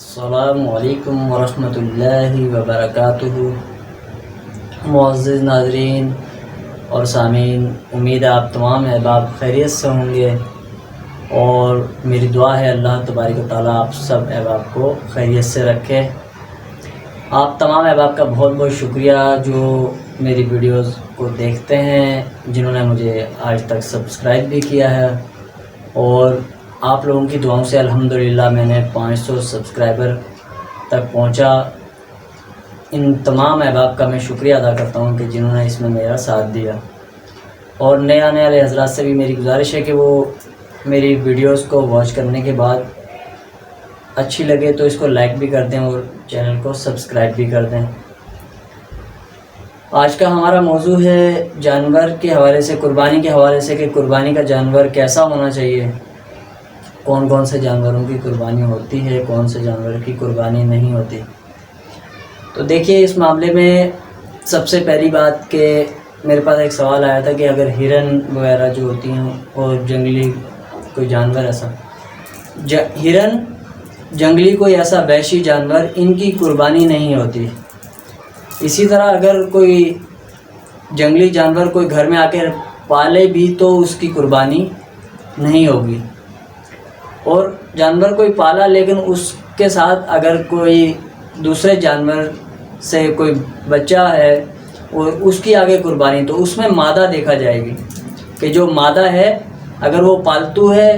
السلام علیکم ورحمۃ اللہ وبرکاتہ۔ معزز ناظرین اور سامعین، امید ہے آپ تمام احباب خیریت سے ہوں گے، اور میری دعا ہے اللہ تبارک و تعالیٰ آپ سب احباب کو خیریت سے رکھے۔ آپ تمام احباب کا بہت بہت شکریہ جو میری ویڈیوز کو دیکھتے ہیں، جنہوں نے مجھے آج تک سبسکرائب بھی کیا ہے، اور آپ لوگوں کی دعاؤں سے الحمدللہ میں نے 500 سبسکرائبر تک پہنچا۔ ان تمام احباب کا میں شکریہ ادا کرتا ہوں کہ جنہوں نے اس میں میرا ساتھ دیا، اور نئے آنے والے حضرات سے بھی میری گزارش ہے کہ وہ میری ویڈیوز کو واچ کرنے کے بعد اچھی لگے تو اس کو لائک بھی کر دیں اور چینل کو سبسکرائب بھی کر دیں۔ آج کا ہمارا موضوع ہے جانور کے حوالے سے، قربانی کے حوالے سے، کہ قربانی کا جانور کیسا ہونا چاہیے، کون کون سے جانوروں کی قربانی ہوتی ہے، کون سے جانور کی قربانی نہیں ہوتی۔ تو دیکھیے، اس معاملے میں سب سے پہلی بات کہ میرے پاس ایک سوال آیا تھا کہ اگر ہرن وغیرہ جو ہوتی ہیں اور جنگلی کوئی جانور ایسا، ہرن جنگلی کوئی ایسا وحشی جانور، ان کی قربانی نہیں ہوتی۔ اسی طرح اگر کوئی جنگلی جانور کوئی گھر میں آ کے پالے بھی تو اس کی قربانی نہیں ہوگی، اور جانور کوئی پالا لیکن اس کے ساتھ اگر کوئی دوسرے جانور سے کوئی بچہ ہے اور اس کی آگے قربانی، تو اس میں مادہ دیکھا جائے گی کہ جو مادہ ہے اگر وہ پالتو ہے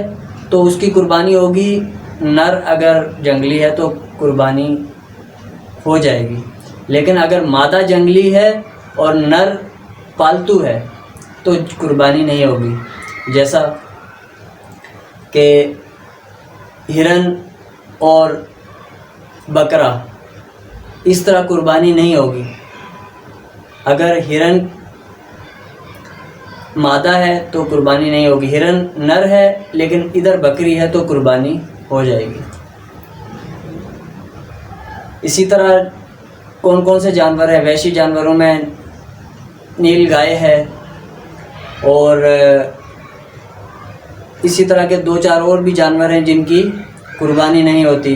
تو اس کی قربانی ہوگی، نر اگر جنگلی ہے تو قربانی ہو جائے گی، لیکن اگر مادہ جنگلی ہے اور نر پالتو ہے تو قربانی نہیں ہوگی۔ جیسا کہ ہرن اور بکرا، اس طرح قربانی نہیں ہوگی۔ اگر ہرن مادہ ہے تو قربانی نہیں ہوگی، ہرن نر ہے لیکن ادھر بکری ہے تو قربانی ہو جائے گی۔ اسی طرح کون کون سے جانور ہیں وحشی جانوروں میں، نیل گائے ہے، اور اسی طرح کے 2-4 اور بھی جانور ہیں جن کی قربانی نہیں ہوتی،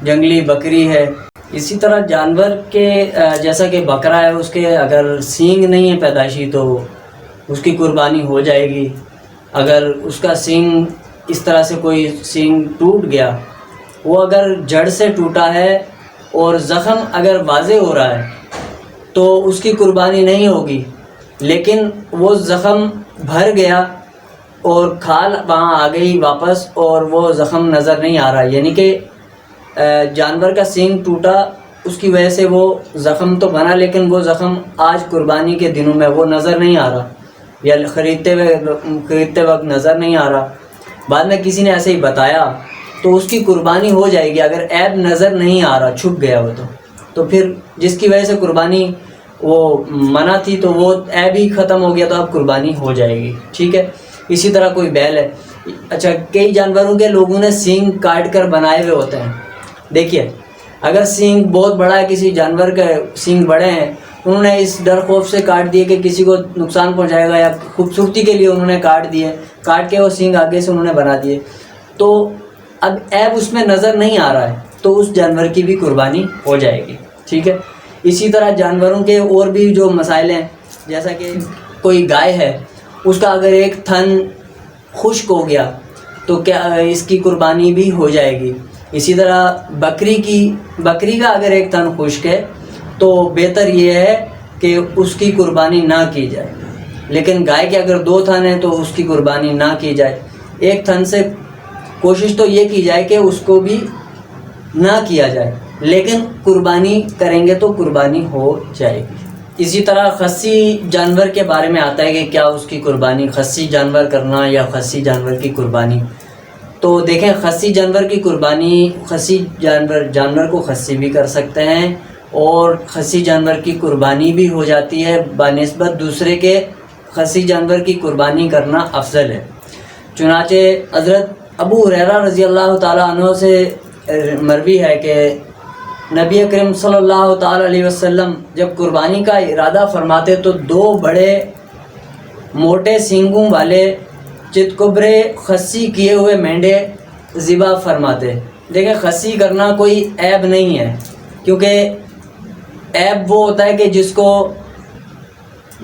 جنگلی بکری ہے۔ اسی طرح جانور کے جیسا کہ بکرا ہے، اس کے اگر سینگ نہیں ہے پیدائشی تو اس کی قربانی ہو جائے گی۔ اگر اس کا سینگ اس طرح سے کوئی سینگ ٹوٹ گیا، وہ اگر جڑ سے ٹوٹا ہے اور زخم اگر واضح ہو رہا ہے تو اس کی قربانی نہیں ہوگی، لیکن وہ زخم بھر گیا اور کھال وہاں آ گئی واپس اور وہ زخم نظر نہیں آ رہا، یعنی کہ جانور کا سینگ ٹوٹا، اس کی وجہ سے وہ زخم تو بنا لیکن وہ زخم آج قربانی کے دنوں میں وہ نظر نہیں آ رہا، یا خریدتے وقت نظر نہیں آ رہا، بعد میں کسی نے ایسے ہی بتایا تو اس کی قربانی ہو جائے گی۔ اگر عیب نظر نہیں آ رہا، چھپ گیا وہ تو پھر جس کی وجہ سے قربانی وہ منع تھی تو وہ عیب ہی ختم ہو گیا تو اب قربانی ہو جائے گی، ٹھیک ہے۔ اسی طرح کوئی بیل ہے، اچھا کئی جانوروں کے لوگوں نے سینگ کاٹ کر بنائے ہوئے ہوتے ہیں۔ دیکھیے، اگر سینگ بہت بڑا ہے، کسی جانور کے سینگ بڑے ہیں، انہوں نے اس ڈر خوف سے کاٹ دیے کہ کسی کو نقصان پہنچائے گا، یا خوبصورتی کے لیے انہوں نے کاٹ کے وہ سینگ آگے سے انہوں نے بنا دیے، تو اب عیب اس میں نظر نہیں آ رہا ہے تو اس جانور کی بھی قربانی ہو جائے گی، ٹھیک ہے۔ اسی طرح جانوروں کے اور بھی جو مسائل ہیں، جیسا کہ کوئی گائے ہے، اس کا اگر ایک تھن خشک ہو گیا تو کیا اس کی قربانی بھی ہو جائے گی۔ اسی طرح بکری کا اگر ایک تھن خشک ہے تو بہتر یہ ہے کہ اس کی قربانی نہ کی جائے، لیکن گائے کے اگر 2 تھن ہیں تو اس کی قربانی نہ کی جائے۔ ایک تھن سے کوشش تو یہ کی جائے کہ اس کو بھی نہ کیا جائے، لیکن قربانی کریں گے تو قربانی ہو جائے گی۔ اسی طرح خصی جانور کے بارے میں آتا ہے کہ کیا اس کی قربانی، خصی جانور کرنا یا خصی جانور کی قربانی۔ تو دیکھیں، خصی جانور کی قربانی، خصی جانور کو خصی بھی کر سکتے ہیں، اور خصی جانور کی قربانی بھی ہو جاتی ہے، بنسبت دوسرے کے خصی جانور کی قربانی کرنا افضل ہے۔ چنانچہ حضرت ابو ہریرہ رضی اللہ تعالیٰ عنہ سے مروی ہے کہ نبی اکرم صلی اللہ تعالیٰ علیہ وسلم جب قربانی کا ارادہ فرماتے تو 2 بڑے موٹے سینگوں والے چتکبرے خصی کیے ہوئے مینڈے ذبح فرماتے، دیکھیں خصی کرنا کوئی عیب نہیں ہے، کیونکہ عیب وہ ہوتا ہے کہ جس کو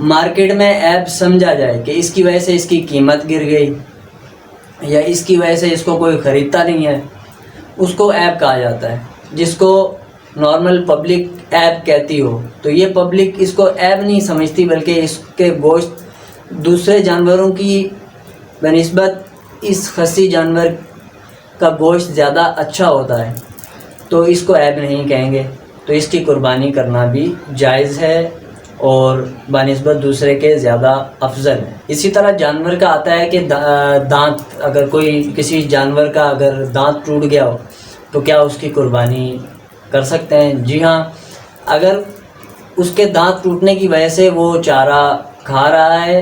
مارکیٹ میں عیب سمجھا جائے کہ اس کی وجہ سے اس کی قیمت گر گئی یا اس کی وجہ سے اس کو کوئی خریدتا نہیں ہے، اس کو عیب کہا جاتا ہے۔ جس کو نارمل پبلک عیب کہتی ہو، تو یہ پبلک اس کو عیب نہیں سمجھتی، بلکہ اس کے گوشت دوسرے جانوروں کی بنسبت اس خصی جانور کا گوشت زیادہ اچھا ہوتا ہے، تو اس کو عیب نہیں کہیں گے، تو اس کی قربانی کرنا بھی جائز ہے اور بنسبت دوسرے کے زیادہ افضل ہے۔ اسی طرح جانور کا آتا ہے کہ دانت، اگر کوئی کسی جانور کا اگر دانت ٹوٹ گیا ہو تو کیا اس کی قربانی کر سکتے ہیں؟ جی ہاں، اگر اس کے دانت ٹوٹنے کی وجہ سے وہ چارہ کھا رہا ہے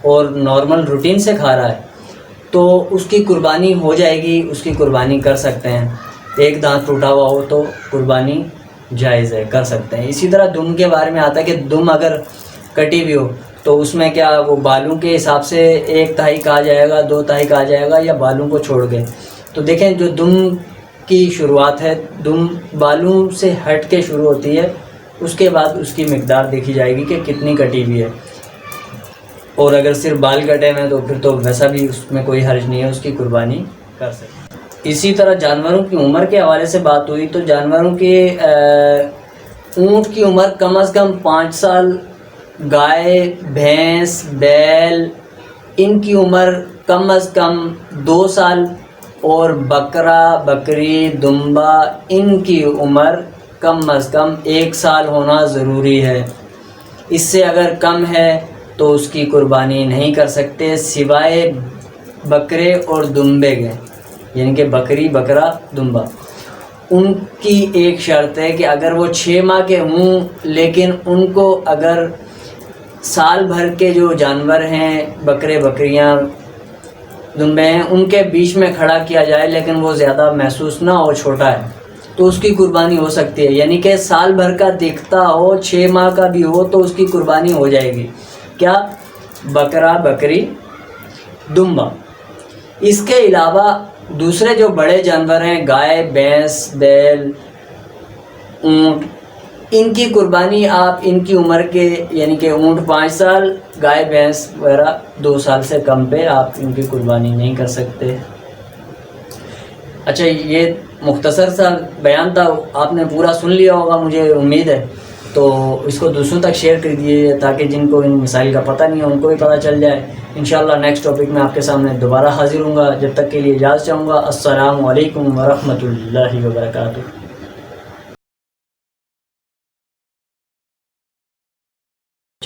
اور نارمل روٹین سے کھا رہا ہے تو اس کی قربانی ہو جائے گی، اس کی قربانی کر سکتے ہیں۔ ایک دانت ٹوٹا ہوا ہو تو قربانی جائز ہے، کر سکتے ہیں۔ اسی طرح دم کے بارے میں آتا ہے کہ دم اگر کٹی ہوئی ہو تو اس میں کیا وہ بالوں کے حساب سے 1/3 کہا جائے گا، 2/3 کہا جائے گا، یا بالوں کو چھوڑ کے؟ تو دیکھیں جو دم کی شروعات ہے، دم بالوں سے ہٹ کے شروع ہوتی ہے، اس کے بعد اس کی مقدار دیکھی جائے گی کہ کتنی کٹی ہوئی ہے، اور اگر صرف بال کٹے ہوئے ہیں تو پھر تو ویسا بھی اس میں کوئی حرج نہیں ہے، اس کی قربانی کر سکتے ہیں۔ اسی طرح جانوروں کی عمر کے حوالے سے بات ہوئی تو جانوروں کے اونٹ کی عمر کم از کم 5 سال، گائے، بھینس، بیل ان کی عمر کم از کم 2 سال، اور بکرا، بکری، دمبا ان کی عمر کم از کم 1 سال ہونا ضروری ہے۔ اس سے اگر کم ہے تو اس کی قربانی نہیں کر سکتے، سوائے بکرے اور دمبے کے، یعنی کہ بکری، بکرا، دمبا۔ ان کی ایک شرط ہے کہ اگر وہ 6 ماہ کے ہوں، لیکن ان کو اگر سال بھر کے جو جانور ہیں، بکرے، بکریاں، دمبے ہیں، ان کے بیچ میں کھڑا کیا جائے لیکن وہ زیادہ محسوس نہ ہو، چھوٹا ہے، تو اس کی قربانی ہو سکتی ہے۔ یعنی کہ سال بھر کا دکھتا ہو، 6 ماہ کا بھی ہو، تو اس کی قربانی ہو جائے گی۔ کیا؟ بکرا، بکری، دمبا۔ اس کے علاوہ دوسرے جو بڑے جانور ہیں، گائے، بھینس، بیل، اونٹ، ان کی قربانی آپ ان کی عمر کے، یعنی کہ اونٹ 5 سال، گائے، بھینس وغیرہ 2 سال سے کم پہ آپ ان کی قربانی نہیں کر سکتے۔ اچھا، یہ مختصر سا بیان تھا، آپ نے پورا سن لیا ہوگا مجھے امید ہے، تو اس کو دوسروں تک شیئر کر دیجیے تاکہ جن کو ان مسائل کا پتہ نہیں ہے ان کو بھی پتہ چل جائے۔ انشاءاللہ نیکسٹ ٹاپک میں آپ کے سامنے دوبارہ حاضر ہوں گا، جب تک کے لیے اجازت چاہوں گا۔ السلام علیکم ورحمۃ اللہ وبرکاتہ۔